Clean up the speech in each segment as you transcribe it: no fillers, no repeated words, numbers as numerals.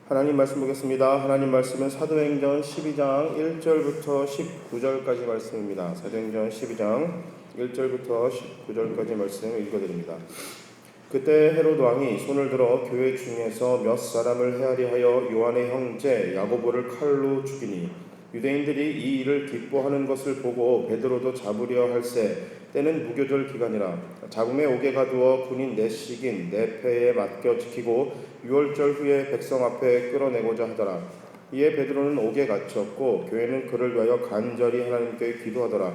하나님 말씀 보겠습니다. 하나님 말씀은 사도행전 12장 1절부터 19절까지 말씀입니다. 사도행전 12장 1절부터 19절까지 말씀을 읽어드립니다. 그때 헤롯 왕이 손을 들어 교회 중에서 몇 사람을 헤아리 하여 요한의 형제 야고보를 칼로 죽이니 유대인들이 이 일을 기뻐하는 것을 보고 베드로도 잡으려 할세. 때는 무교절 기간이라 잡음에 옥에 가두어 군인 넷씩인 네 패에 맡겨 지키고 유월절 후에 백성 앞에 끌어내고자 하더라. 이에 베드로는 옥에 갇혔고 교회는 그를 위하여 간절히 하나님께 기도하더라.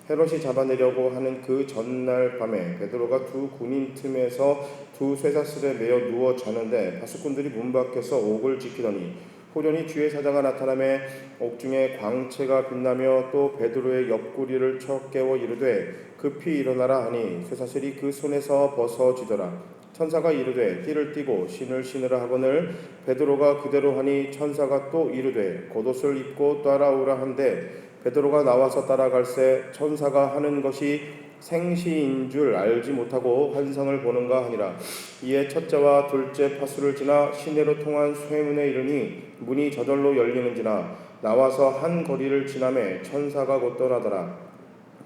헤롯이 잡아내려고 하는 그 전날 밤에 베드로가 두 군인 틈에서 두 쇠사슬에 매어 누워 자는데 파수꾼들이 문 밖에서 옥을 지키더니 호련히 주의 사자가 나타나매 옥중에 광채가 빛나며 또 베드로의 옆구리를 쳐 깨워 이르되 급히 일어나라 하니 쇠사슬이 그 손에서 벗어지더라. 천사가 이르되 띠를 띠고 신을 신으라 하거늘 베드로가 그대로 하니 천사가 또 이르되 겉옷을 입고 따라오라 한데 베드로가 나와서 따라갈새 천사가 하는 것이 생시인 줄 알지 못하고 환상을 보는가 하니라. 이에 첫째와 둘째 파수를 지나 시내로 통한 쇠문에 이르니 문이 저절로 열리는지나 나와서 한 거리를 지나매 천사가 곧 떠나더라.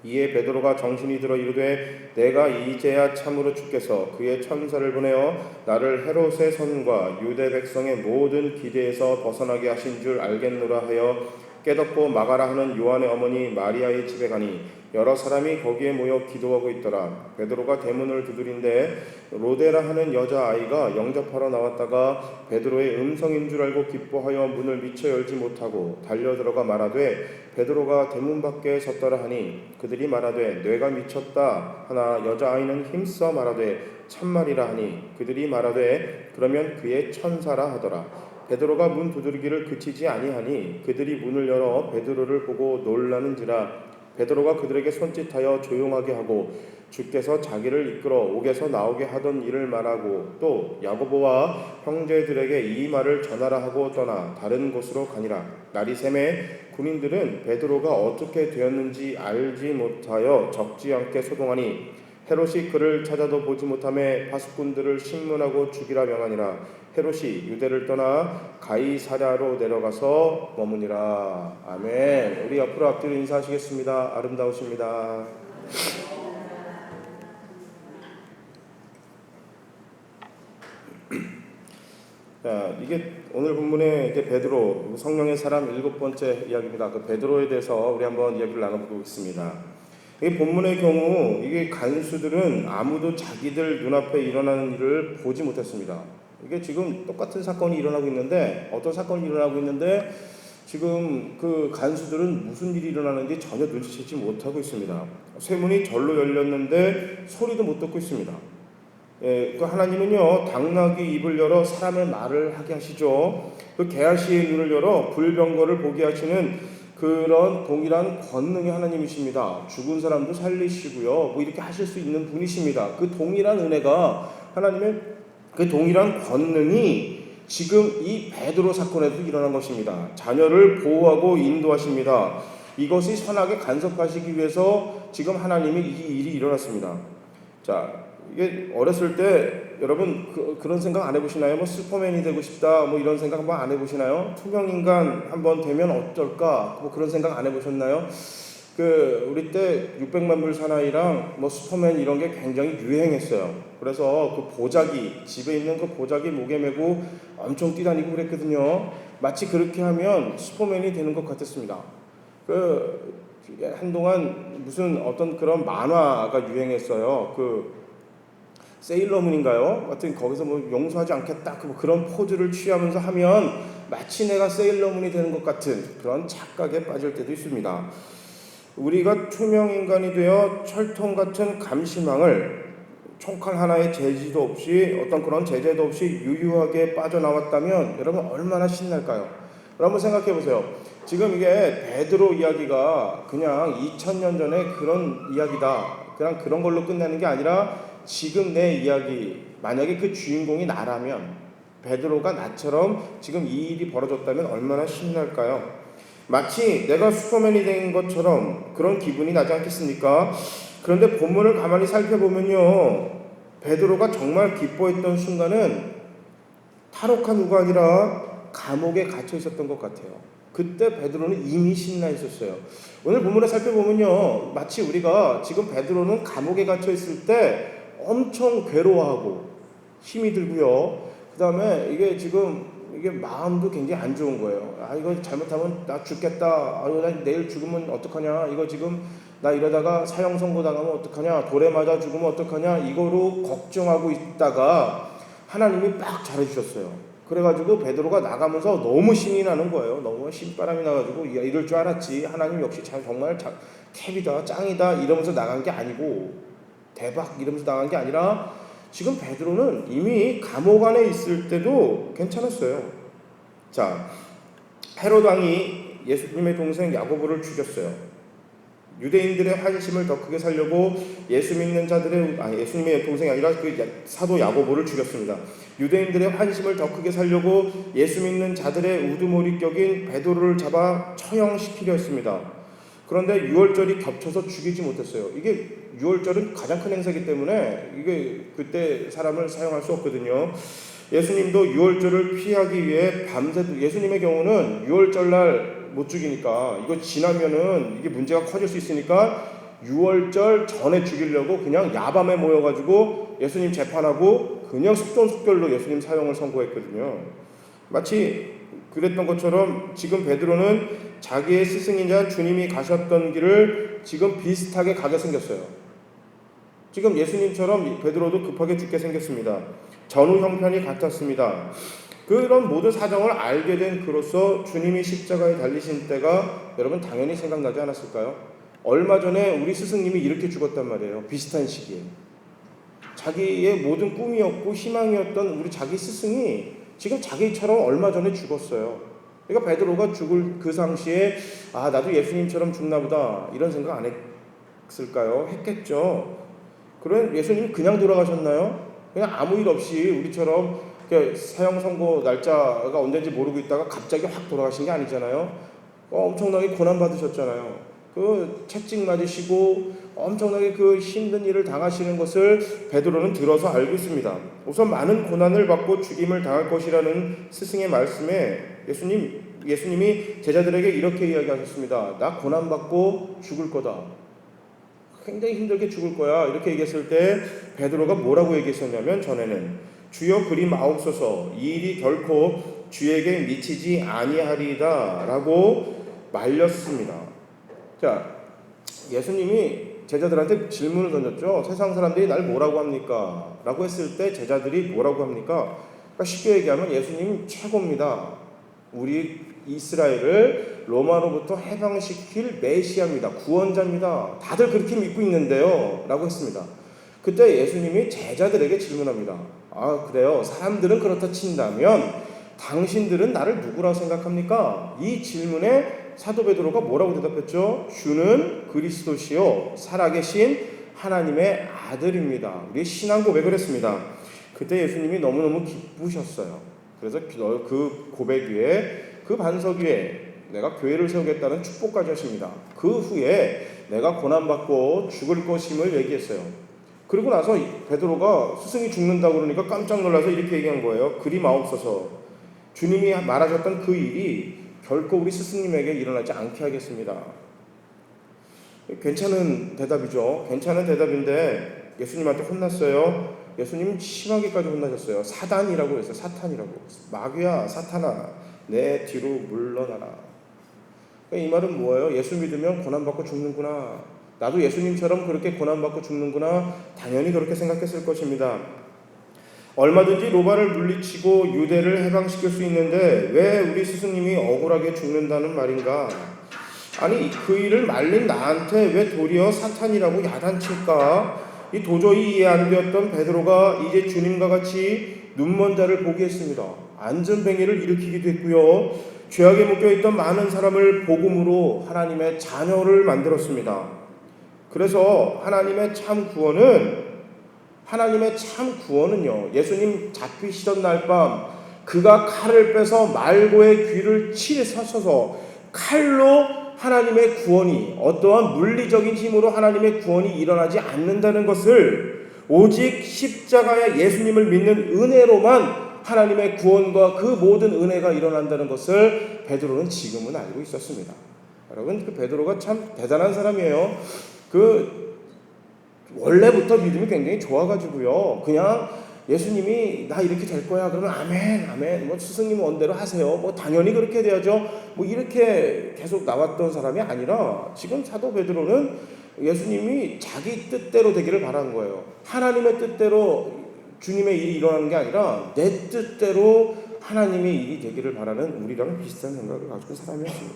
이에 베드로가 정신이 들어 이르되 내가 이제야 참으로 주께서 그의 천사를 보내어 나를 헤롯의 손과 유대 백성의 모든 기대에서 벗어나게 하신 줄 알겠노라 하여 깨닫고 마가라 하는 요한의 어머니 마리아의 집에 가니 여러 사람이 거기에 모여 기도하고 있더라. 베드로가 대문을 두드린데 로데라 하는 여자아이가 영접하러 나왔다가 베드로의 음성인 줄 알고 기뻐하여 문을 미처 열지 못하고 달려들어가 말하되 베드로가 대문 밖에 섰더라 하니 그들이 말하되 뇌가 미쳤다 하나 여자아이는 힘써 말하되 참말이라 하니 그들이 말하되 그러면 그의 천사라 하더라. 베드로가 문 두드리기를 그치지 아니하니 그들이 문을 열어 베드로를 보고 놀라는지라. 베드로가 그들에게 손짓하여 조용하게 하고 주께서 자기를 이끌어 옥에서 나오게 하던 일을 말하고 또 야고보와 형제들에게 이 말을 전하라 하고 떠나 다른 곳으로 가니라. 날이 새매 군인들은 베드로가 어떻게 되었는지 알지 못하여 적지 않게 소동하니 헤롯이 그를 찾아도 보지 못하매 파수꾼들을 신문하고 죽이라 명하니라. 헤롯이 유대를 떠나 가이사랴로 내려가서 머무니라. 아멘. 우리 옆으로 앞뒤로 인사하시겠습니다. 아름다우십니다. 자, 이게 오늘 본문의 베드로 성령의 사람 7번째 이야기입니다. 그 베드로에 대해서 우리 한번 이야기를 나눠보겠습니다. 이 본문의 경우 이게 간수들은 아무도 자기들 눈앞에 일어나는 일을 보지 못했습니다. 이게 지금 똑같은 사건이 일어나고 있는데 어떤 사건이 일어나고 있는데 지금 그 간수들은 무슨 일이 일어나는지 전혀 눈치채지 못하고 있습니다. 쇠문이 절로 열렸는데 소리도 못 듣고 있습니다. 그 하나님은요 당나귀 입을 열어 사람의 말을 하게 하시죠. 그 게하시의 눈을 열어 불병거를 보게 하시는 그런 동일한 권능의 하나님이십니다. 죽은 사람도 살리시고요. 뭐 이렇게 하실 수 있는 분이십니다. 그 동일한 은혜가 하나님의 그 동일한 권능이 지금 이 베드로 사건에도 일어난 것입니다. 자녀를 보호하고 인도하십니다. 이것이 선하게 간섭하시기 위해서 지금 하나님의 이 일이 일어났습니다. 자, 이게 어렸을 때 여러분 그런 생각 안 해보시나요? 뭐 슈퍼맨이 되고 싶다 뭐 이런 생각 한번 안 해보시나요? 투명인간 한번 되면 어떨까 뭐 그런 생각 안 해보셨나요? 그 우리 때 600만 불 사나이랑 뭐 슈퍼맨 이런 게 굉장히 유행했어요. 그래서 그 보자기 집에 있는 그 보자기 목에 메고 엄청 뛰다니고 그랬거든요. 마치 그렇게 하면 슈퍼맨이 되는 것 같았습니다. 그 한동안 무슨 어떤 그런 만화가 유행했어요. 그 세일러문인가요? 하여튼 거기서 뭐 용서하지 않겠다 뭐 그런 포즈를 취하면서 하면 마치 내가 세일러문이 되는 것 같은 그런 착각에 빠질 때도 있습니다. 우리가 투명인간이 되어 철통 같은 감시망을 총칼 하나의 제지도 없이 어떤 그런 제재도 없이 유유하게 빠져나왔다면 여러분 얼마나 신날까요? 여러분 생각해 보세요. 지금 이게 베드로 이야기가 그냥 2000년 전에 그런 이야기다 그냥 그런 걸로 끝나는 게 아니라 지금 내 이야기 만약에 그 주인공이 나라면 베드로가 나처럼 지금 이 일이 벌어졌다면 얼마나 신날까요? 마치 내가 슈퍼맨이 된 것처럼 그런 기분이 나지 않겠습니까? 그런데 본문을 가만히 살펴보면요 베드로가 정말 기뻐했던 순간은 탈옥한 후가 아니라 감옥에 갇혀 있었던 것 같아요. 그때 베드로는 이미 신나 있었어요. 오늘 본문을 살펴보면요, 마치 우리가 지금 베드로는 감옥에 갇혀 있을 때 엄청 괴로워하고 힘이 들고요. 그 다음에 이게 마음도 굉장히 안 좋은 거예요. 이거 잘못하면 나 죽겠다. 나 내일 죽으면 어떡하냐. 이거 지금 나 이러다가 사형 선고 당하면 어떡하냐. 돌에 맞아 죽으면 어떡하냐. 이거로 걱정하고 있다가 하나님이 빡 잘해주셨어요. 그래가지고 베드로가 나가면서 너무 신이 나는 거예요. 너무 신바람이 나가지고 이럴 줄 알았지. 하나님 역시 정말 캡이다, 짱이다 이러면서 나간 게 아니고, 대박 이러면서 나간 게 아니라 지금 베드로는 이미 감옥 안에 있을 때도 괜찮았어요. 자, 헤롯 왕이 예수님의 동생 야고보를 죽였어요. 유대인들의 환심을 더 크게 살려고 예수님의 동생이 아니라 그 사도 야고보를 죽였습니다. 유대인들의 환심을 더 크게 살려고 예수 믿는 자들의 우두머리 격인 베드로를 잡아 처형시키려 했습니다. 그런데 유월절이 겹쳐서 죽이지 못했어요. 이게 유월절은 가장 큰 행사이기 때문에 이게 그때 사람을 사용할 수 없거든요. 예수님도 유월절을 피하기 위해 밤새도, 예수님의 경우는 유월절날 못 죽이니까 이거 지나면은 이게 문제가 커질 수 있으니까 유월절 전에 죽이려고 그냥 야밤에 모여가지고 예수님 재판하고 그냥 속전속결로 예수님 사형을 선고했거든요. 마치 그랬던 것처럼 지금 베드로는 자기의 스승이자 주님이 가셨던 길을 지금 비슷하게 가게 생겼어요. 지금 예수님처럼 베드로도 급하게 죽게 생겼습니다. 전후 형편이 같았습니다. 그런 모든 사정을 알게 된 그로서 주님이 십자가에 달리신 때가 여러분 당연히 생각나지 않았을까요? 얼마 전에 우리 스승님이 이렇게 죽었단 말이에요. 비슷한 시기에. 자기의 모든 꿈이었고 희망이었던 우리 자기 스승이 지금 자기처럼 얼마 전에 죽었어요. 그러니까 베드로가 죽을 그 상시에 나도 예수님처럼 죽나 보다 이런 생각 안 했을까요? 했겠죠. 그럼 예수님이 그냥 돌아가셨나요? 그냥 아무 일 없이 우리처럼 사형 선고 날짜가 언제인지 모르고 있다가 갑자기 확 돌아가신 게 아니잖아요. 엄청나게 고난 받으셨잖아요. 그 채찍 맞으시고 엄청나게 그 힘든 일을 당하시는 것을 베드로는 들어서 알고 있습니다. 우선 많은 고난을 받고 죽임을 당할 것이라는 스승의 말씀에 예수님이 제자들에게 이렇게 이야기하셨습니다. 나 고난 받고 죽을 거다. 굉장히 힘들게 죽을 거야. 이렇게 얘기했을 때 베드로가 뭐라고 얘기했었냐면, 전에는 주여 그리 마옵소서, 이 일이 결코 주에게 미치지 아니하리이다 라고 말렸습니다. 자, 예수님이 제자들한테 질문을 던졌죠. 세상 사람들이 날 뭐라고 합니까? 라고 했을 때 제자들이 뭐라고 합니까? 그러니까 쉽게 얘기하면 예수님 최고입니다. 우리 이스라엘을 로마로부터 해방시킬 메시아입니다. 구원자입니다. 다들 그렇게 믿고 있는데요 라고 했습니다. 그때 예수님이 제자들에게 질문합니다. 그래요? 사람들은 그렇다 친다면 당신들은 나를 누구라고 생각합니까? 이 질문에 사도 베드로가 뭐라고 대답했죠? 주는 그리스도시요 살아계신 하나님의 아들입니다. 우리 신앙 고백을 했습니다. 그때 예수님이 너무너무 기쁘셨어요. 그래서 그 고백 위에, 그 반석 위에 내가 교회를 세우겠다는 축복까지 하십니다. 그 후에 내가 고난받고 죽을 것임을 얘기했어요. 그리고 나서 베드로가 스승이 죽는다고 그러니까 깜짝 놀라서 이렇게 얘기한 거예요. 그리 마옵소서, 주님이 말하셨던 그 일이 결코 우리 스승님에게 일어나지 않게 하겠습니다. 괜찮은 대답이죠. 괜찮은 대답인데 예수님한테 혼났어요. 예수님 심하게까지 혼나셨어요. 사단이라고 했어요. 사탄이라고. 마귀야, 사탄아, 내 뒤로 물러나라. 이 말은 뭐예요? 예수 믿으면 고난받고 죽는구나. 나도 예수님처럼 그렇게 고난받고 죽는구나. 당연히 그렇게 생각했을 것입니다. 얼마든지 로마를 물리치고 유대를 해방시킬 수 있는데 왜 우리 스승님이 억울하게 죽는다는 말인가? 아니, 그 일을 말린 나한테 왜 도리어 사탄이라고 야단칠까? 이 도저히 이해 안 되었던 베드로가 이제 주님과 같이 눈먼 자를 보게 했습니다. 안전뱅이를 일으키기도 했고요. 죄악에 묶여있던 많은 사람을 복음으로 하나님의 자녀를 만들었습니다. 그래서 하나님의 참 구원은요, 예수님 잡히시던 날 밤 그가 칼을 빼서 말고의 귀를 치서서 칼로 하나님의 구원이, 어떠한 물리적인 힘으로 하나님의 구원이 일어나지 않는다는 것을 오직 십자가의 예수님을 믿는 은혜로만 하나님의 구원과 그 모든 은혜가 일어난다는 것을 베드로는 지금은 알고 있었습니다. 여러분, 그 베드로가 참 대단한 사람이에요. 원래부터 믿음이 굉장히 좋아가지고요. 그냥 예수님이 나 이렇게 될 거야 그러면 아멘 아멘, 뭐 스승님 원대로 하세요, 뭐 당연히 그렇게 돼야죠, 뭐 이렇게 계속 나왔던 사람이 아니라 지금 사도 베드로는 예수님이 자기 뜻대로 되기를 바란 거예요. 하나님의 뜻대로 주님의 일이 일어나는 게 아니라 내 뜻대로 하나님의 일이 되기를 바라는 우리랑 비슷한 생각을 가지고 사람이었습니다.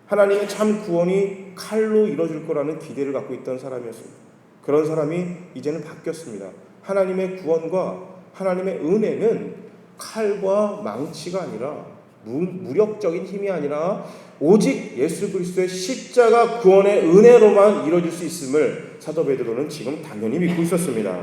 하나님의 참 구원이 칼로 이루어질 거라는 기대를 갖고 있던 사람이었습니다. 그런 사람이 이제는 바뀌었습니다. 하나님의 구원과 하나님의 은혜는 칼과 망치가 아니라 무력적인 힘이 아니라 오직 예수 그리스도의 십자가 구원의 은혜로만 이루어질 수 있음을 사도 베드로는 지금 당연히 믿고 있었습니다.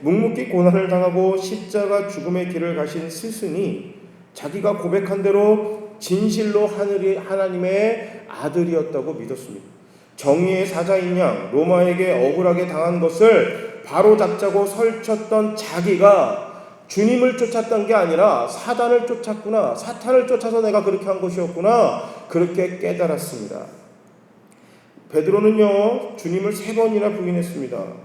묵묵히 고난을 당하고 십자가 죽음의 길을 가신 스승이 자기가 고백한 대로 진실로 하나님의 아들이었다고 믿었습니다. 정의의 사자인 양 로마에게 억울하게 당한 것을 바로잡자고 설쳤던 자기가 주님을 쫓았던 게 아니라 사단을 쫓았구나, 사탄을 쫓아서 내가 그렇게 한 것이었구나, 그렇게 깨달았습니다. 베드로는요, 주님을 3번이나 부인했습니다.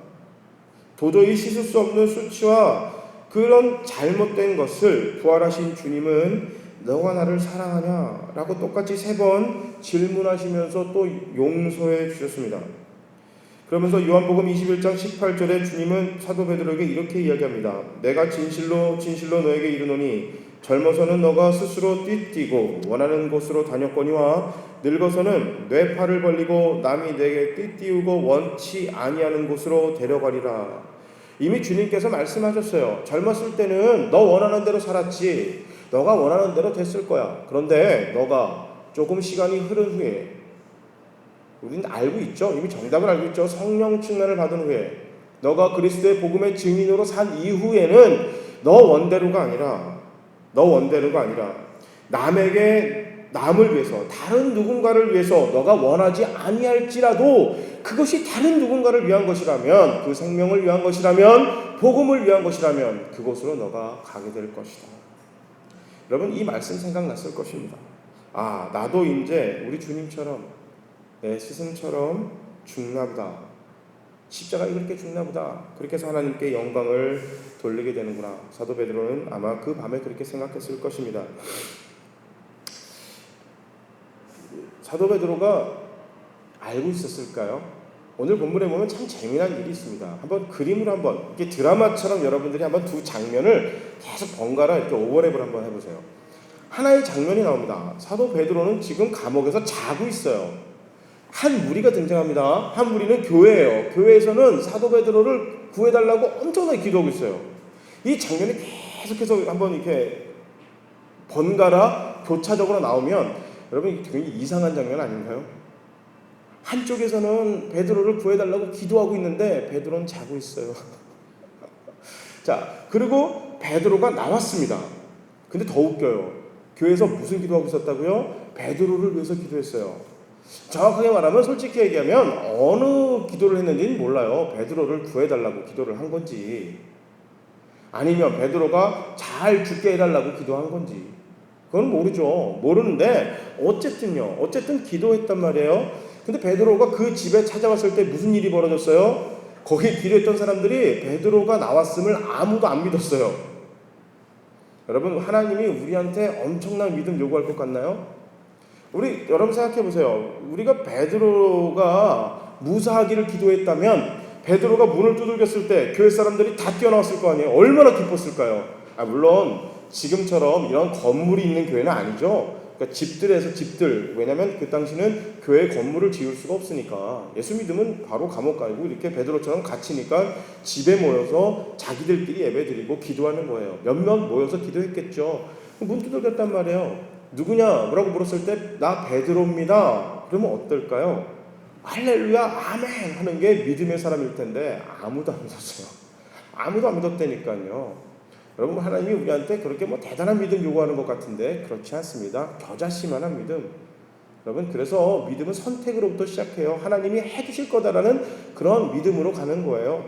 도저히 씻을 수 없는 수치와 그런 잘못된 것을 부활하신 주님은 너가 나를 사랑하냐? 라고 똑같이 3번 질문하시면서 또 용서해 주셨습니다. 그러면서 요한복음 21장 18절에 주님은 사도 베드로에게 이렇게 이야기합니다. 내가 진실로 진실로 너에게 이르노니 젊어서는 너가 스스로 띠뛰고 원하는 곳으로 다녔거니와 늙어서는 내 팔을 벌리고 남이 내게 띠띠우고 원치 아니하는 곳으로 데려가리라. 이미 주님께서 말씀하셨어요. 젊었을 때는 너 원하는 대로 살았지, 너가 원하는 대로 됐을 거야. 그런데 너가 조금 시간이 흐른 후에, 우리는 알고 있죠. 이미 정답을 알고 있죠. 성령 충만을 받은 후에, 너가 그리스도의 복음의 증인으로 산 이후에는 너 원대로가 아니라 남을 위해서, 다른 누군가를 위해서 너가 원하지 아니할지라도 그것이 다른 누군가를 위한 것이라면, 그 생명을 위한 것이라면, 복음을 위한 것이라면 그곳으로 너가 가게 될 것이다. 여러분, 이 말씀 생각났을 것입니다. 아, 나도 이제 우리 주님처럼, 내 스승처럼 죽나보다, 십자가에 그렇게 죽나보다, 그렇게 해서 하나님께 영광을 돌리게 되는구나. 사도 베드로는 아마 그 밤에 그렇게 생각했을 것입니다. 사도 베드로가 알고 있었을까요? 오늘 본문에 보면 참 재미난 일이 있습니다. 한번 그림으로 한번, 이게 드라마처럼 여러분들이 한번 두 장면을 계속 번갈아 이렇게 오버랩을 한번 해보세요. 하나의 장면이 나옵니다. 사도 베드로는 지금 감옥에서 자고 있어요. 한 무리가 등장합니다. 한 무리는 교회예요. 교회에서는 사도 베드로를 구해달라고 엄청나게 기도하고 있어요. 이 장면이 계속해서 한번 이렇게 번갈아 교차적으로 나오면 여러분, 굉장히 이상한 장면 아닌가요? 한쪽에서는 베드로를 구해달라고 기도하고 있는데 베드로는 자고 있어요. 자, 그리고 베드로가 나왔습니다. 근데 더 웃겨요. 교회에서 무슨 기도하고 있었다고요? 베드로를 위해서 기도했어요. 정확하게 말하면, 솔직히 얘기하면 어느 기도를 했는지는 몰라요. 베드로를 구해달라고 기도를 한 건지, 아니면 베드로가 잘 죽게 해달라고 기도한 건지, 그건 모르죠. 모르는데 어쨌든 기도했단 말이에요. 근데 베드로가 그 집에 찾아왔을 때 무슨 일이 벌어졌어요? 거기 기도했던 사람들이 베드로가 나왔음을 아무도 안 믿었어요. 여러분, 하나님이 우리한테 엄청난 믿음 요구할 것 같나요? 여러분 생각해 보세요. 우리가 베드로가 무사하기를 기도했다면, 베드로가 문을 두들겼을 때 교회 사람들이 다 뛰어나왔을 거 아니에요. 얼마나 기뻤을까요? 물론 지금처럼 이런 건물이 있는 교회는 아니죠. 그러니까 집들, 왜냐하면 그 당시는 교회 건물을 지을 수가 없으니까, 예수 믿으면 바로 감옥 가고 이렇게 베드로처럼 갇히니까 집에 모여서 자기들끼리 예배드리고 기도하는 거예요. 몇몇 모여서 기도했겠죠. 문 두들겼단 말이에요. 누구냐? 뭐라고 물었을 때 나 베드로입니다. 그러면 어떨까요? 할렐루야 아멘 하는 게 믿음의 사람일 텐데 아무도 안 믿었어요. 아무도 안 믿었다니까요. 여러분, 하나님이 우리한테 그렇게 대단한 믿음 요구하는 것 같은데 그렇지 않습니다. 겨자씨만한 믿음. 여러분, 그래서 믿음은 선택으로부터 시작해요. 하나님이 해주실 거다라는 그런 믿음으로 가는 거예요.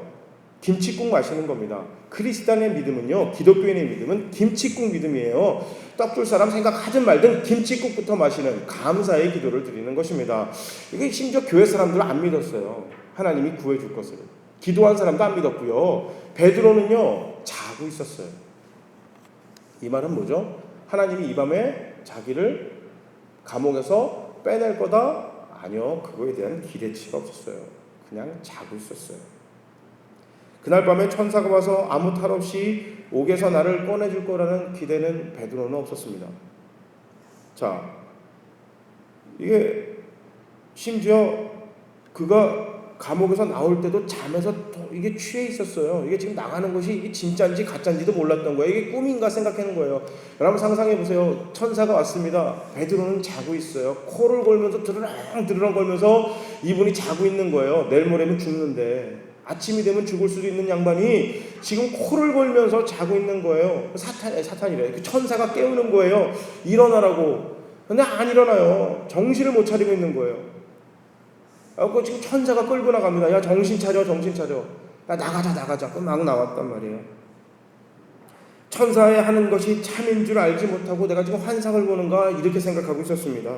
김칫국 마시는 겁니다. 크리스찬의 믿음은요, 기독교인의 믿음은 김칫국 믿음이에요. 떡 줄 사람 생각하든 말든 김칫국부터 마시는 감사의 기도를 드리는 것입니다. 이게 심지어 교회 사람들은 안 믿었어요. 하나님이 구해줄 것을. 기도한 사람도 안 믿었고요. 베드로는요, 자고 있었어요. 이 말은 뭐죠? 하나님이 이 밤에 자기를 감옥에서 빼낼 거다? 아니요, 그거에 대한 기대치가 없었어요. 그냥 자고 있었어요. 그날 밤에 천사가 와서 아무 탈 없이 옥에서 나를 꺼내줄 거라는 기대는 베드로는 없었습니다. 자, 이게 심지어 그가 감옥에서 나올 때도 잠에서 이게 취해 있었어요. 이게 지금 나가는 것이 이게 진짜인지 가짜인지도 몰랐던 거예요. 이게 꿈인가 생각하는 거예요. 여러분 상상해 보세요. 천사가 왔습니다. 베드로는 자고 있어요. 코를 골면서 드르렁 걸면서 이분이 자고 있는 거예요. 내일 모레면 죽는데. 아침이 되면 죽을 수도 있는 양반이 지금 코를 골면서 자고 있는 거예요. 사탄이래. 그 천사가 깨우는 거예요. 일어나라고. 근데 안 일어나요. 정신을 못 차리고 있는 거예요. 그래서 지금 천사가 끌고 나갑니다. 야, 정신 차려, 정신 차려. 야, 나가자. 그 막 나왔단 말이에요. 천사의 하는 것이 참인 줄 알지 못하고 내가 지금 환상을 보는가 이렇게 생각하고 있었습니다.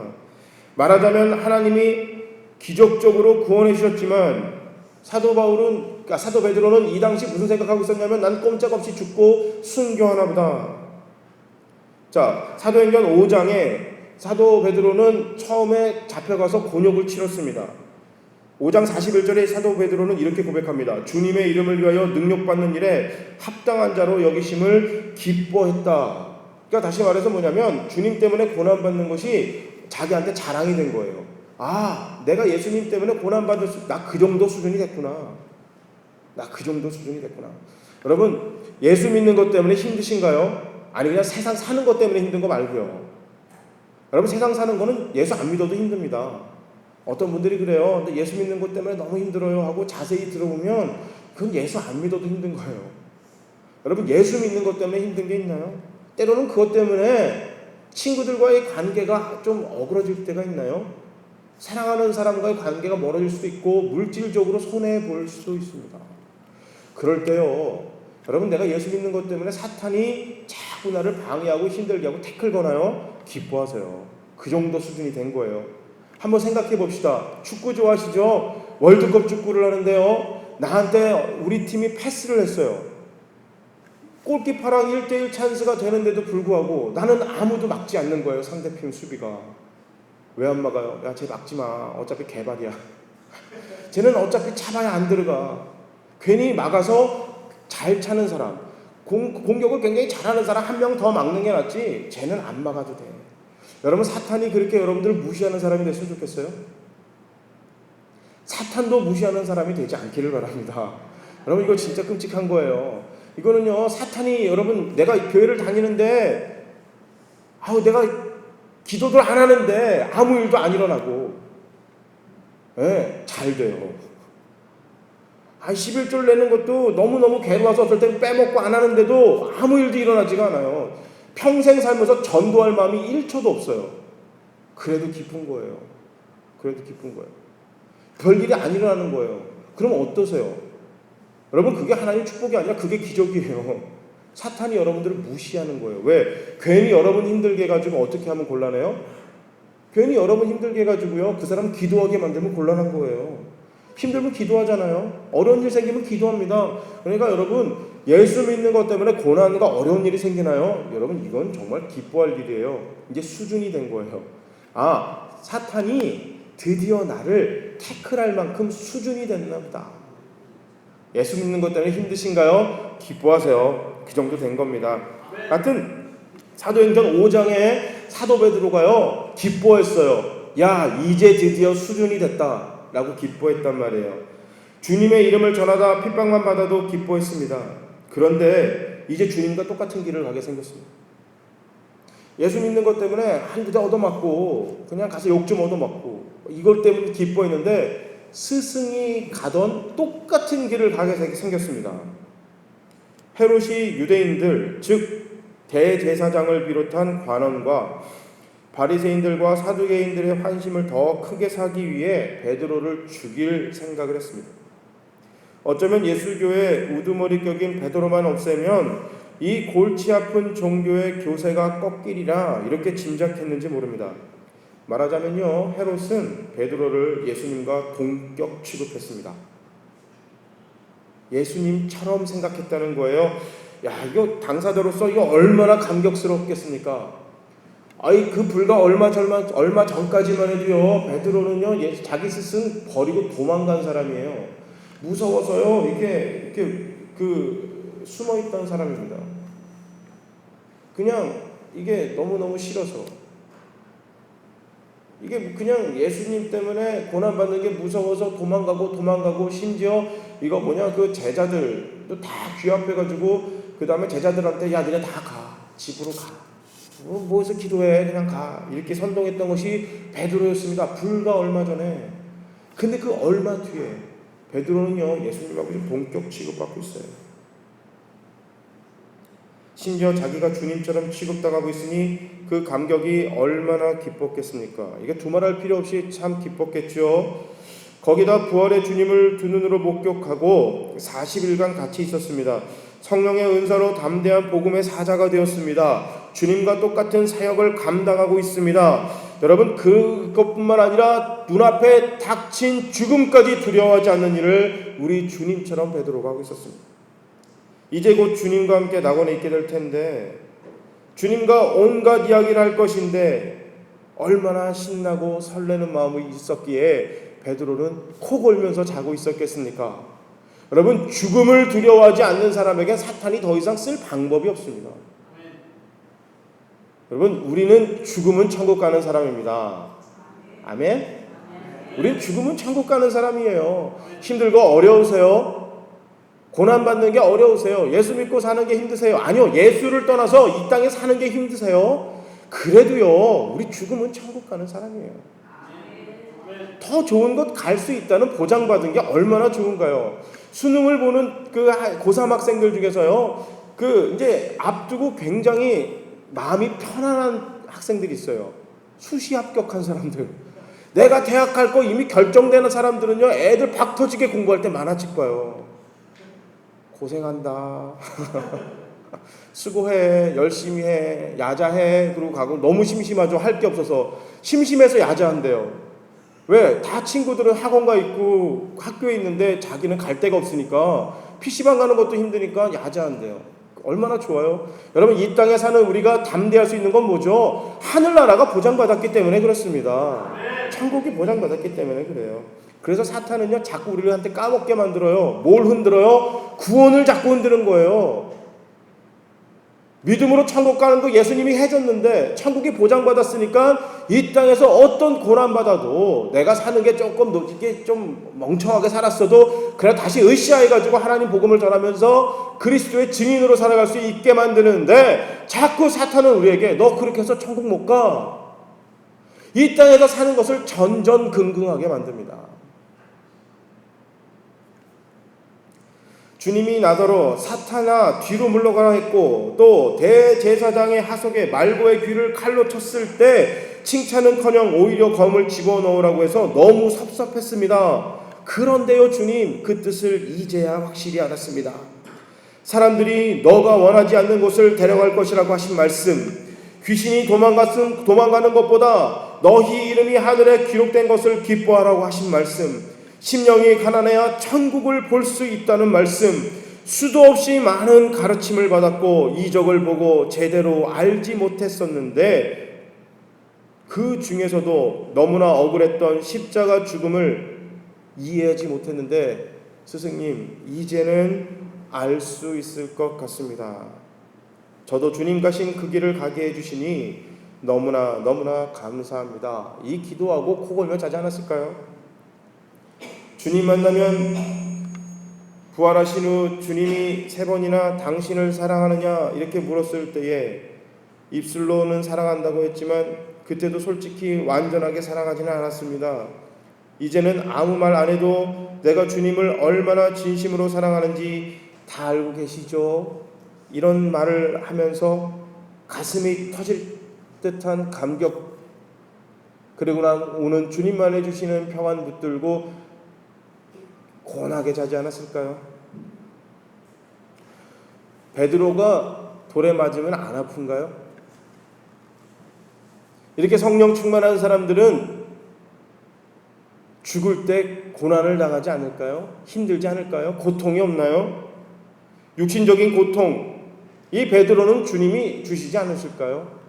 말하자면 하나님이 기적적으로 구원해 주셨지만 사도 베드로는 이 당시 무슨 생각하고 있었냐면 난 꼼짝없이 죽고 순교하나 보다. 자, 사도행전 5장에 사도 베드로는 처음에 잡혀가서 곤욕을 치렀습니다. 5장 41절에 사도 베드로는 이렇게 고백합니다. 주님의 이름을 위하여 능력받는 일에 합당한 자로 여기심을 기뻐했다. 그러니까 다시 말해서 뭐냐면 주님 때문에 고난받는 것이 자기한테 자랑이 된 거예요. 아, 내가 예수님 때문에 고난받을 나 그 정도 수준이 됐구나. 여러분, 예수 믿는 것 때문에 힘드신가요? 아니 그냥 세상 사는 것 때문에 힘든 거 말고요. 여러분, 세상 사는 거는 예수 안 믿어도 힘듭니다. 어떤 분들이 그래요. 근데 예수 믿는 것 때문에 너무 힘들어요 하고 자세히 들어보면 그건 예수 안 믿어도 힘든 거예요. 여러분, 예수 믿는 것 때문에 힘든 게 있나요? 때로는 그것 때문에 친구들과의 관계가 좀 어그러질 때가 있나요? 사랑하는 사람과의 관계가 멀어질 수도 있고 물질적으로 손해볼 수도 있습니다. 그럴 때요, 여러분, 내가 예수 믿는 것 때문에 사탄이 자꾸 나를 방해하고 힘들게 하고 태클 거나요? 기뻐하세요. 그 정도 수준이 된 거예요. 한번 생각해 봅시다. 축구 좋아하시죠? 월드컵 축구를 하는데요, 나한테 우리 팀이 패스를 했어요. 골키퍼랑 1대1 찬스가 되는데도 불구하고 나는 아무도 막지 않는 거예요. 상대팀 수비가. 왜 안 막아요? 야, 쟤 막지 마. 어차피 개발이야. 쟤는 어차피 차봐야 안 들어가. 괜히 막아서 잘 차는 사람, 공격을 굉장히 잘하는 사람 한 명 더 막는 게 낫지 쟤는 안 막아도 돼. 여러분, 사탄이 그렇게 여러분들을 무시하는 사람이 됐으면 좋겠어요? 사탄도 무시하는 사람이 되지 않기를 바랍니다. 여러분, 이거 진짜 끔찍한 거예요. 이거는요, 사탄이 여러분, 내가 교회를 다니는데 내가 기도도 안 하는데 아무 일도 안 일어나고 잘 돼요. 11절 내는 것도 너무너무 괴로워서 어떨 땐 빼먹고 안 하는데도 아무 일도 일어나지가 않아요. 평생 살면서 전도할 마음이 1초도 없어요. 그래도 기쁜 거예요. 별일이 안 일어나는 거예요. 그럼 어떠세요? 여러분, 그게 하나님의 축복이 아니라 그게 기적이에요. 사탄이 여러분들을 무시하는 거예요. 왜? 괜히 여러분 힘들게 해가지고 어떻게 하면 곤란해요? 괜히 여러분 힘들게 해가지고요, 그 사람 기도하게 만들면 곤란한 거예요. 힘들면 기도하잖아요. 어려운 일 생기면 기도합니다. 그러니까 여러분, 예수 믿는 것 때문에 고난과 어려운 일이 생기나요? 여러분, 이건 정말 기뻐할 일이에요. 이제 수준이 된 거예요. 사탄이 드디어 나를 태클할 만큼 수준이 됐나 보다. 예수 믿는 것 때문에 힘드신가요? 기뻐하세요. 그 정도 된 겁니다. 하여튼 사도행전 5장에 사도 베드로가요, 기뻐했어요. 야, 이제 드디어 수준이 됐다 라고 기뻐했단 말이에요. 주님의 이름을 전하다 핍박만 받아도 기뻐했습니다. 그런데 이제 주님과 똑같은 길을 가게 생겼습니다. 예수 믿는 것 때문에 한 부대 얻어맞고 그냥 가서 욕 좀 얻어맞고 이걸 때문에 기뻐했는데 스승이 가던 똑같은 길을 가게 생겼습니다. 헤롯이 유대인들, 즉 대제사장을 비롯한 관원과 바리새인들과 사두개인들의 환심을 더 크게 사기 위해 베드로를 죽일 생각을 했습니다. 어쩌면 예수교의 우두머리 격인 베드로만 없애면 이 골치 아픈 종교의 교세가 꺾이리라 이렇게 짐작했는지 모릅니다. 말하자면요, 헤롯은 베드로를 예수님과 동격 취급했습니다. 예수님처럼 생각했다는 거예요. 야, 이거 당사자로서 이거 얼마나 감격스럽겠습니까? 그 불과 얼마 전까지만 해도요, 베드로는요, 자기 스승 버리고 도망간 사람이에요. 무서워서요, 이렇게 숨어 있던 사람입니다. 그냥 이게 너무너무 싫어서. 이게 그냥 예수님 때문에 고난받는 게 무서워서 도망가고, 심지어 이거 그 제자들도 다 귀합해가지고, 그 다음에 제자들한테, 야, 너네 다 가. 집으로 가. 뭐해서 기도해. 그냥 가. 이렇게 선동했던 것이 베드로였습니다. 불과 얼마 전에. 근데 그 얼마 뒤에 베드로는요, 예수님하고 지금 동격 취급받고 있어요. 심지어 자기가 주님처럼 취급당하고 있으니 그 감격이 얼마나 기뻤겠습니까? 이게 두말할 필요 없이 참 기뻤겠죠. 거기다 부활의 주님을 두 눈으로 목격하고 40일간 같이 있었습니다. 성령의 은사로 담대한 복음의 사자가 되었습니다. 주님과 똑같은 사역을 감당하고 있습니다. 여러분, 그것뿐만 아니라 눈앞에 닥친 죽음까지 두려워하지 않는 일을 우리 주님처럼 베드로가 하고 있었습니다. 이제 곧 주님과 함께 낙원에 있게 될 텐데, 주님과 온갖 이야기를 할 것인데 얼마나 신나고 설레는 마음이 있었기에 베드로는 코 골면서 자고 있었겠습니까? 여러분, 죽음을 두려워하지 않는 사람에게 사탄이 더 이상 쓸 방법이 없습니다. 여러분, 우리는 죽으면 천국 가는 사람입니다. 아멘? 우리는 죽으면 천국 가는 사람이에요. 힘들고 어려우세요? 고난받는 게 어려우세요? 예수 믿고 사는 게 힘드세요? 아니요, 예수를 떠나서 이 땅에 사는 게 힘드세요? 그래도요, 우리 죽으면 천국 가는 사람이에요. 더 좋은 곳 갈 수 있다는 보장받은 게 얼마나 좋은가요? 수능을 보는 그 고3 학생들 중에서요, 이제 앞두고 굉장히 마음이 편안한 학생들이 있어요. 수시 합격한 사람들. 내가 대학 갈 거 이미 결정되는 사람들은요, 애들 박 터지게 공부할 때 만화책 봐요. 고생한다. 수고해. 열심히 해. 야자해. 그러고 가고 너무 심심하죠. 할 게 없어서. 심심해서 야자한대요. 왜? 다 친구들은 학원가 있고 학교에 있는데 자기는 갈 데가 없으니까 PC방 가는 것도 힘드니까 야자한대요. 얼마나 좋아요? 여러분, 이 땅에 사는 우리가 담대할 수 있는 건 뭐죠? 하늘나라가 보장받았기 때문에 그렇습니다. 천국이 보장받았기 때문에 그래요. 그래서 사탄은요, 자꾸 우리한테 까먹게 만들어요. 뭘 흔들어요? 구원을 자꾸 흔드는 거예요. 믿음으로 천국 가는 거 예수님이 해줬는데 천국이 보장받았으니까 이 땅에서 어떤 고난받아도 내가 사는 게 이게 좀 멍청하게 살았어도 그래 다시 으쌰해가지고 하나님 복음을 전하면서 그리스도의 증인으로 살아갈 수 있게 만드는데, 자꾸 사탄은 우리에게 너 그렇게 해서 천국 못 가. 이 땅에서 사는 것을 전전긍긍하게 만듭니다. 주님이 나더러 사탄아 뒤로 물러가라 했고, 또 대제사장의 하석에 말고의 귀를 칼로 쳤을 때 칭찬은커녕 오히려 검을 집어넣으라고 해서 너무 섭섭했습니다. 그런데요, 주님, 그 뜻을 이제야 확실히 알았습니다. 사람들이 너가 원하지 않는 곳을 데려갈 것이라고 하신 말씀, 귀신이 도망가는 것보다 너희 이름이 하늘에 기록된 것을 기뻐하라고 하신 말씀, 심령이 가난해야 천국을 볼 수 있다는 말씀, 수도 없이 많은 가르침을 받았고 이적을 보고 제대로 알지 못했었는데 그 중에서도 너무나 억울했던 십자가 죽음을 이해하지 못했는데, 스승님, 이제는 알 수 있을 것 같습니다. 저도 주님 가신 그 길을 가게 해주시니 너무나 감사합니다. 이 기도하고 코 골며 자지 않았을까요? 주님 만나면 부활하신 후 주님이 3번이나 당신을 사랑하느냐 이렇게 물었을 때에 입술로는 사랑한다고 했지만 그때도 솔직히 완전하게 사랑하지는 않았습니다. 이제는 아무 말 안 해도 내가 주님을 얼마나 진심으로 사랑하는지 다 알고 계시죠? 이런 말을 하면서 가슴이 터질 듯한 감격, 그리고 오는 주님만 해주시는 평안 붙들고 고나게 자지 않았을까요? 베드로가 돌에 맞으면 안 아픈가요? 이렇게 성령 충만한 사람들은 죽을 때 고난을 당하지 않을까요? 힘들지 않을까요? 고통이 없나요? 육신적인 고통, 이 베드로는 주님이 주시지 않으실까요?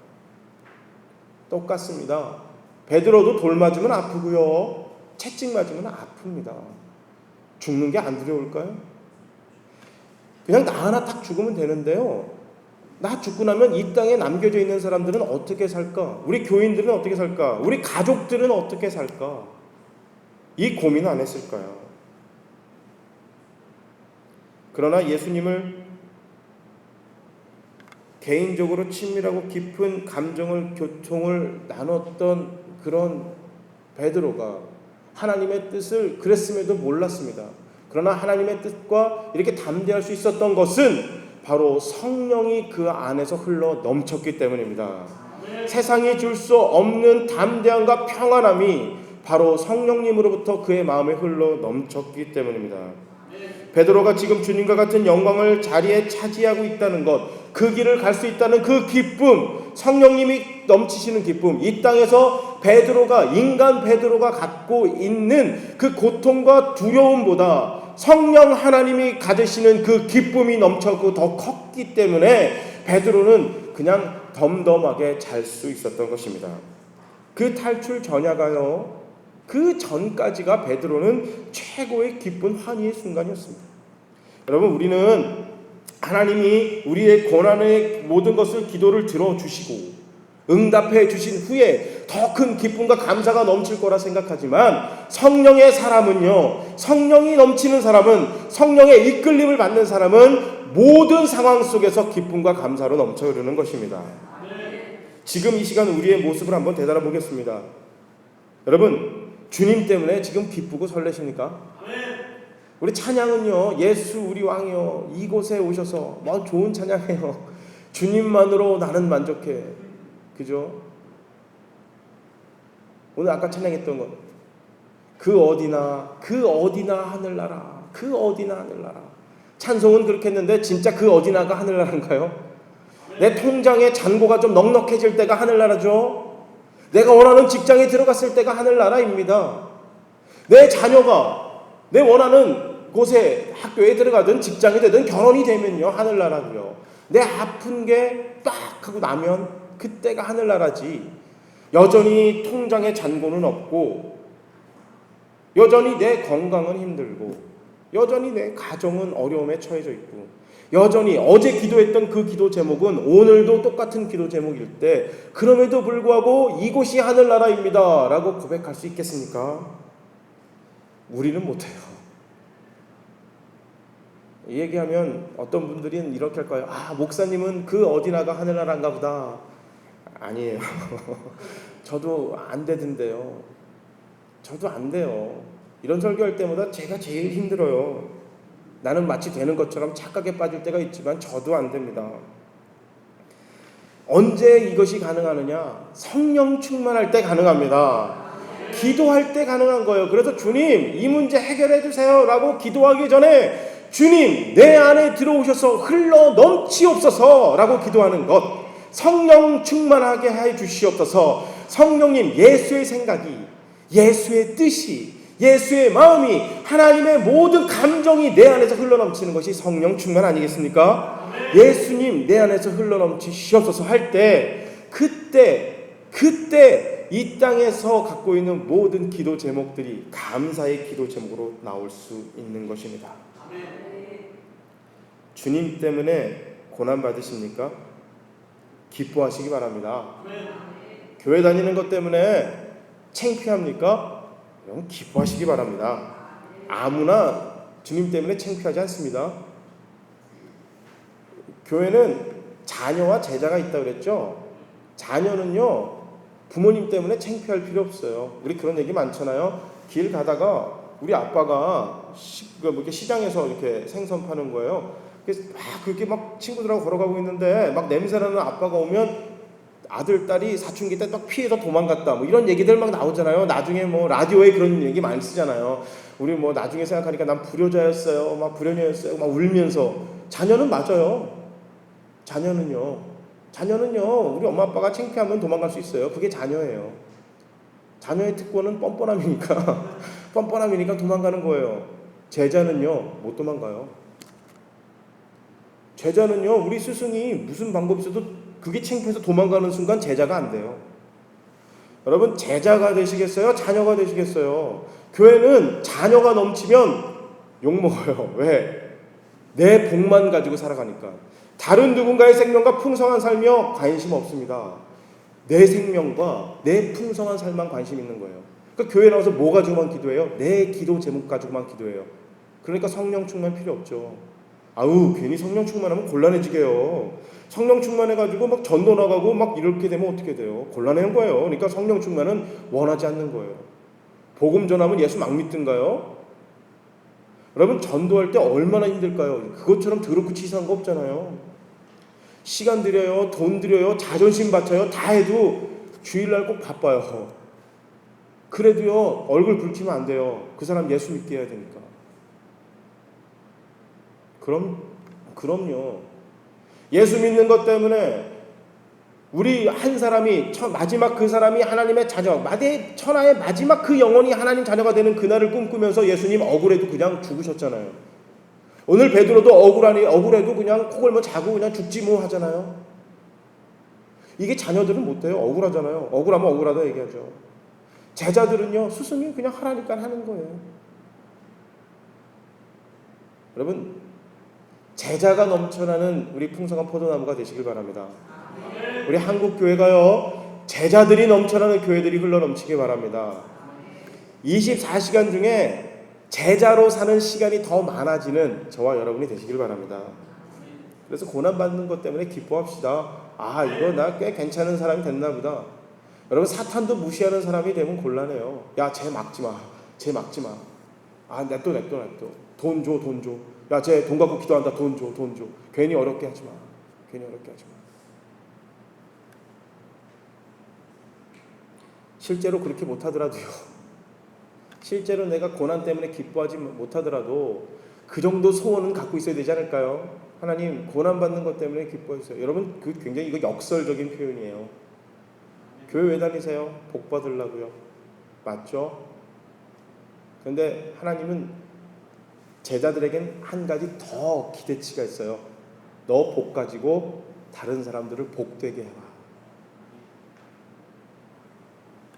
똑같습니다. 베드로도 돌 맞으면 아프고요. 채찍 맞으면 아픕니다. 죽는 게 안 두려울까요? 그냥 나 하나 딱 죽으면 되는데요. 나 죽고 나면 이 땅에 남겨져 있는 사람들은 어떻게 살까? 우리 교인들은 어떻게 살까? 우리 가족들은 어떻게 살까? 이 고민 안 했을까요? 그러나 예수님을 개인적으로 친밀하고 깊은 감정을 교통을 나눴던 그런 베드로가 하나님의 뜻을 그랬음에도 몰랐습니다. 그러나 하나님의 뜻과 이렇게 담대할 수 있었던 것은 바로 성령이 그 안에서 흘러 넘쳤기 때문입니다. 세상이 줄 수 없는 담대함과 평안함이 바로 성령님으로부터 그의 마음에 흘러 넘쳤기 때문입니다. 베드로가 지금 주님과 같은 영광을 자리에 차지하고 있다는 것, 그 길을 갈 수 있다는 그 기쁨, 성령님이 넘치시는 기쁨, 이 땅에서 인간 베드로가 갖고 있는 그 고통과 두려움보다 성령 하나님이 가지시는 그 기쁨이 넘쳤고 더 컸기 때문에 베드로는 그냥 덤덤하게 잘 수 있었던 것입니다. 그 탈출 전야가요, 그 전까지가 베드로는 최고의 기쁜 환희의 순간이었습니다. 여러분, 우리는 하나님이 우리의 고난의 모든 것을 기도를 들어주시고 응답해 주신 후에 더 큰 기쁨과 감사가 넘칠 거라 생각하지만 성령의 사람은요, 성령이 넘치는 사람은, 성령의 이끌림을 받는 사람은 모든 상황 속에서 기쁨과 감사로 넘쳐 흐르는 것입니다. 지금 이 시간 우리의 모습을 한번 되돌아보겠습니다. 여러분, 주님 때문에 지금 기쁘고 설레십니까? 우리 찬양은요, 예수 우리 왕이여 이곳에 오셔서 뭐 좋은 찬양해요. 주님만으로 나는 만족해. 그죠? 오늘 아까 찬양했던 것, 그 어디나 하늘나라, 그 어디나 하늘나라. 찬송은 그렇게 했는데 진짜 그 어디나가 하늘나라인가요? 내 통장에 잔고가 좀 넉넉해질 때가 하늘나라죠. 내가 원하는 직장에 들어갔을 때가 하늘나라입니다. 내 자녀가 내 원하는 곳에 학교에 들어가든 직장이 되든 결혼이 되면요, 하늘나라고요. 내 아픈 게 딱 하고 나면 그때가 하늘나라지. 여전히 통장에 잔고는 없고, 여전히 내 건강은 힘들고, 여전히 내 가정은 어려움에 처해져 있고, 여전히 어제 기도했던 그 기도 제목은 오늘도 똑같은 기도 제목일 때, 그럼에도 불구하고 이곳이 하늘나라입니다 라고 고백할 수 있겠습니까? 우리는 못해요. 이 얘기하면 어떤 분들은 이렇게 할 거예요. 아, 목사님은 그 어디나가 하늘나라인가 보다. 아니에요. 저도 안 되던데요. 저도 안 돼요. 이런 설교할 때마다 제가 제일 힘들어요. 나는 마치 되는 것처럼 착각에 빠질 때가 있지만 저도 안 됩니다. 언제 이것이 가능하느냐? 성령 충만할 때 가능합니다. 기도할 때 가능한 거예요. 그래서 주님, 이 문제 해결해 주세요 라고 기도하기 전에 주님, 내 안에 들어오셔서 흘러 넘치옵소서 라고 기도하는 것, 성령 충만하게 해 주시옵소서. 성령님, 예수의 생각이, 예수의 뜻이, 예수의 마음이, 하나님의 모든 감정이 내 안에서 흘러넘치는 것이 성령 충만 아니겠습니까? 예수님, 내 안에서 흘러넘치시옵소서 할 때, 그때 이 땅에서 갖고 있는 모든 기도 제목들이 감사의 기도 제목으로 나올 수 있는 것입니다. 주님 때문에 고난 받으십니까? 기뻐하시기 바랍니다. 교회 다니는 것 때문에 창피합니까? 여러분, 기뻐하시기 바랍니다. 아무나 주님 때문에 창피하지 않습니다. 교회는 자녀와 제자가 있다고 그랬죠. 자녀는요, 부모님 때문에 창피할 필요 없어요. 우리 그런 얘기 많잖아요. 길 가다가 우리 아빠가 시장에서 이렇게 생선 파는 거예요. 그래서 그렇게 막 친구들하고 걸어가고 있는데 막 냄새나는 아빠가 오면 아들, 딸이 사춘기 때 딱 피해서 도망갔다, 뭐 이런 얘기들 막 나오잖아요. 나중에 뭐 라디오에 그런 얘기 많이 쓰잖아요. 우리 뭐 나중에 생각하니까 난 불효자였어요, 막 불효녀였어요, 막 울면서. 자녀는 맞아요. 자녀는요 우리 엄마 아빠가 창피하면 도망갈 수 있어요. 그게 자녀예요. 자녀의 특권은 뻔뻔함이니까 뻔뻔함이니까 도망가는 거예요. 제자는요 못 도망가요. 제자는요 우리 스승이 무슨 방법이 있어도 그게 창피해서 도망가는 순간 제자가 안 돼요. 여러분, 제자가 되시겠어요? 자녀가 되시겠어요? 교회는 자녀가 넘치면 욕먹어요. 왜? 내 복만 가지고 살아가니까. 다른 누군가의 생명과 풍성한 삶이요 관심 없습니다. 내 생명과 내 풍성한 삶만 관심 있는 거예요. 그러니까 교회 나와서 뭐 가지고만 기도해요? 내 기도 제목 가지고만 기도해요. 그러니까 성령 충만 필요 없죠. 괜히 성령 충만하면 곤란해지게요. 성령 충만해가지고 막 전도 나가고 막 이렇게 되면 어떻게 돼요? 곤란한 거예요. 그러니까 성령 충만은 원하지 않는 거예요. 복음 전하면 예수 막 믿든가요? 여러분, 전도할 때 얼마나 힘들까요? 그것처럼 더럽고 치사한 거 없잖아요. 시간 들여요, 돈 들여요, 자존심 바쳐요. 다 해도 주일날 꼭 바빠요. 그래도요 얼굴 붉히면 안 돼요. 그 사람 예수 믿게 해야 되니까. 그럼요. 예수 믿는 것 때문에 우리 한 사람이 마지막 그 사람이 하나님의 자녀, 천하의 마지막 그 영혼이 하나님 자녀가 되는 그날을 꿈꾸면서 예수님 억울해도 그냥 죽으셨잖아요. 오늘 베드로도 억울해도 그냥 코 골며 자고 그냥 죽지 뭐 하잖아요. 이게 자녀들은 못해요. 억울하잖아요. 억울하면 억울하다 얘기하죠. 제자들은요 스승이 그냥 하라니까 하는 거예요. 여러분, 제자가 넘쳐나는 우리 풍성한 포도나무가 되시길 바랍니다. 우리 한국 교회가요 제자들이 넘쳐나는 교회들이 흘러넘치길 바랍니다. 24시간 중에 제자로 사는 시간이 더 많아지는 저와 여러분이 되시길 바랍니다. 그래서 고난받는 것 때문에 기뻐합시다. 이거 나 꽤 괜찮은 사람이 됐나 보다. 여러분, 사탄도 무시하는 사람이 되면 곤란해요. 야, 쟤 막지 마. 냅둬. 돈 줘. 야, 쟤 돈 갖고 기도한다. 돈 줘. 괜히 어렵게 하지 마. 실제로 그렇게 못하더라도요. 실제로 내가 고난 때문에 기뻐하지 못하더라도 그 정도 소원은 갖고 있어야 되지 않을까요? 하나님, 고난받는 것 때문에 기뻐해주세요. 여러분, 굉장히 이거 역설적인 표현이에요. 교회 왜 다니세요? 복 받으려고요. 맞죠? 그런데 하나님은 제자들에겐 한 가지 더 기대치가 있어요. 너 복 가지고 다른 사람들을 복되게 해라.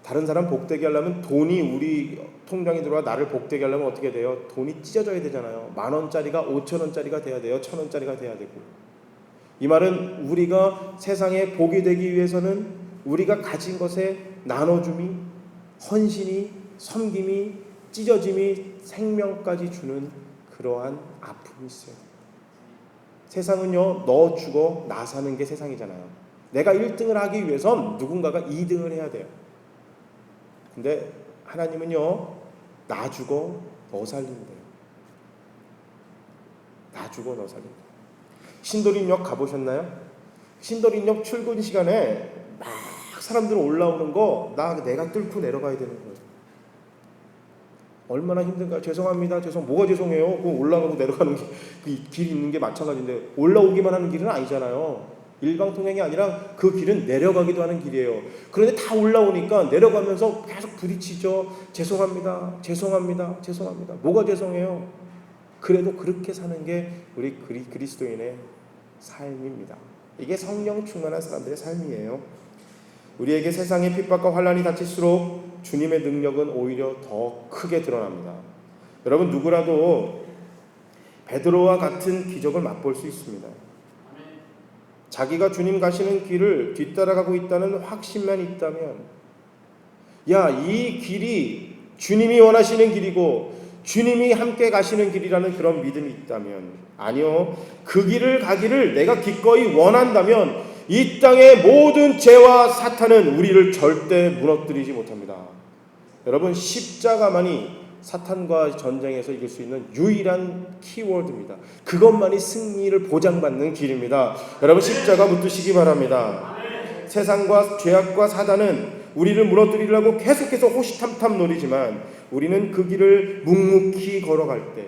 다른 사람 복되게 하려면 돈이 우리 통장에 들어와 나를 복되게 하려면 어떻게 돼요? 돈이 찢어져야 되잖아요. 10,000원짜리가 5,000원짜리가 돼야 돼요. 1,000원짜리가 돼야 되고. 이 말은 우리가 세상에 복이 되기 위해서는 우리가 가진 것에 나눠줌이, 헌신이, 섬김이, 찢어짐이, 생명까지 주는 그러한 아픔이 있어요. 세상은요 너 죽어 나 사는 게 세상이잖아요. 내가 1등을 하기 위해선 누군가가 2등을 해야 돼요. 근데 하나님은요 나 죽어 너 살린대요. 나 죽어 너 살린대요. 신도림역 가보셨나요? 신도림역 출근 시간에 막 사람들 올라오는 거 내가 뚫고 내려가야 되는 거예요. 얼마나 힘든가. 죄송합니다. 뭐가 죄송해요? 그 올라가고 내려가는 길 있는 게 마찬가지인데 올라오기만 하는 길은 아니잖아요. 일방통행이 아니라 그 길은 내려가기도 하는 길이에요. 그런데 다 올라오니까 내려가면서 계속 부딪히죠. 죄송합니다. 뭐가 죄송해요? 그래도 그렇게 사는 게 우리 그리스도인의 삶입니다. 이게 성령 충만한 사람들의 삶이에요. 우리에게 세상의 핍박과 환난이 닥칠수록 주님의 능력은 오히려 더 크게 드러납니다. 여러분, 누구라도 베드로와 같은 기적을 맛볼 수 있습니다. 자기가 주님 가시는 길을 뒤따라가고 있다는 확신만 있다면, 이 길이 주님이 원하시는 길이고 주님이 함께 가시는 길이라는 그런 믿음이 있다면, 아니요, 그 길을 가기를 내가 기꺼이 원한다면 이 땅의 모든 죄와 사탄은 우리를 절대 무너뜨리지 못합니다. 여러분, 십자가만이 사탄과 전쟁에서 이길 수 있는 유일한 키워드입니다. 그것만이 승리를 보장받는 길입니다. 여러분, 십자가 붙드시기 바랍니다. 세상과 죄악과 사단은 우리를 무너뜨리려고 계속해서 호시탐탐 노리지만 우리는 그 길을 묵묵히 걸어갈 때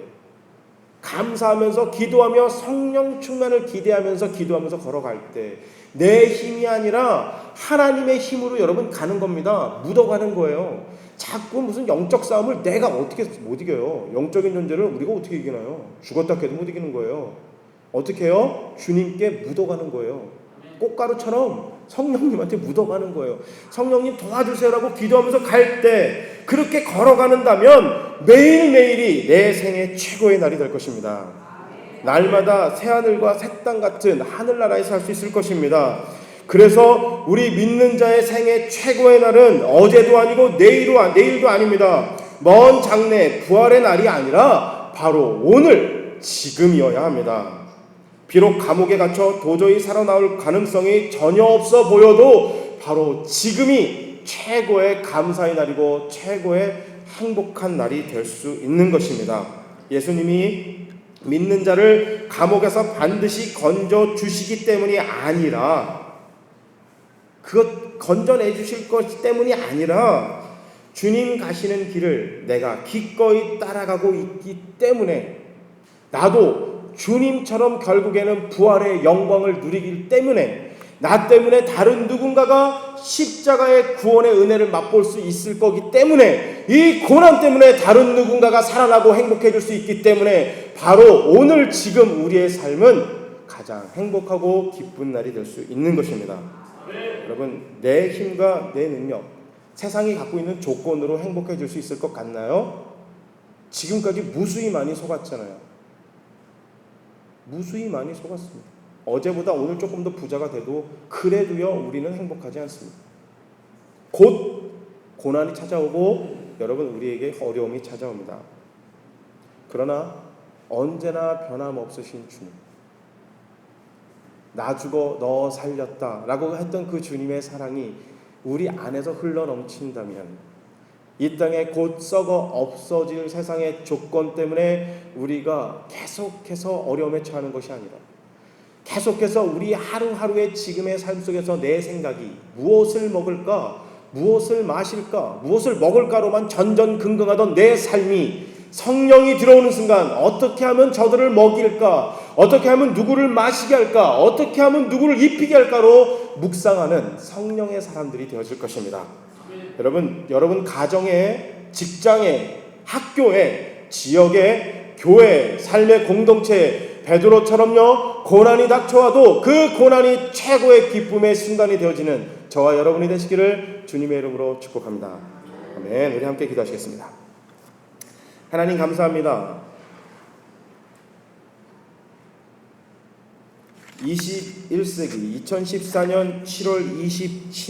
감사하면서 기도하며 성령 충만을 기대하면서 기도하면서 걸어갈 때 내 힘이 아니라 하나님의 힘으로 여러분 가는 겁니다. 묻어가는 거예요. 자꾸 무슨 영적 싸움을 내가 어떻게 못 이겨요. 영적인 존재를 우리가 어떻게 이기나요? 죽었다 해도 못 이기는 거예요. 어떻게 해요? 주님께 묻어가는 거예요. 꽃가루처럼 성령님한테 묻어가는 거예요. 성령님 도와주세요라고 기도하면서 갈 때 그렇게 걸어가는다면 매일매일이 내 생애 최고의 날이 될 것입니다. 날마다 새하늘과 새 땅 같은 하늘나라에서 살 수 있을 것입니다. 그래서 우리 믿는 자의 생애 최고의 날은 어제도 아니고 내일도 아닙니다. 먼 장래 부활의 날이 아니라 바로 오늘 지금이어야 합니다. 비록 감옥에 갇혀 도저히 살아나올 가능성이 전혀 없어 보여도 바로 지금이 최고의 감사의 날이고 최고의 행복한 날이 될 수 있는 것입니다. 예수님이 믿는 자를 감옥에서 반드시 건져 주시기 때문이 아니라 그것 건져내 주실 것 때문이 아니라 주님 가시는 길을 내가 기꺼이 따라가고 있기 때문에 나도 주님처럼 결국에는 부활의 영광을 누리기 때문에 나 때문에 다른 누군가가 십자가의 구원의 은혜를 맛볼 수 있을 거기 때문에 이 고난 때문에 다른 누군가가 살아나고 행복해질 수 있기 때문에 바로 오늘 지금 우리의 삶은 가장 행복하고 기쁜 날이 될 수 있는 것입니다. 여러분 내 힘과 내 능력 세상이 갖고 있는 조건으로 행복해질 수 있을 것 같나요? 지금까지 무수히 많이 속았잖아요. 무수히 많이 속았습니다. 어제보다 오늘 조금 더 부자가 돼도 그래도요 우리는 행복하지 않습니다. 곧 고난이 찾아오고 여러분 우리에게 어려움이 찾아옵니다. 그러나 언제나 변함없으신 주님, 나 죽어 너 살렸다 라고 했던 그 주님의 사랑이 우리 안에서 흘러넘친다면 이 땅에 곧 썩어 없어질 세상의 조건 때문에 우리가 계속해서 어려움에 처하는 것이 아니라 계속해서 우리 하루하루의 지금의 삶 속에서 내 생각이 무엇을 먹을까, 무엇을 마실까, 무엇을 먹을까로만 전전긍긍하던 내 삶이 성령이 들어오는 순간 어떻게 하면 저들을 먹일까, 어떻게 하면 누구를 마시게 할까, 어떻게 하면 누구를 입히게 할까로 묵상하는 성령의 사람들이 되어질 것입니다. 여러분 가정에, 직장에, 학교에, 지역에, 교회, 삶의 공동체 베드로처럼요 고난이 닥쳐와도 그 고난이 최고의 기쁨의 순간이 되어지는 저와 여러분이 되시기를 주님의 이름으로 축복합니다. 아멘. 우리 함께 기도하시겠습니다. 하나님 감사합니다. 21세기 2014년 7월 27일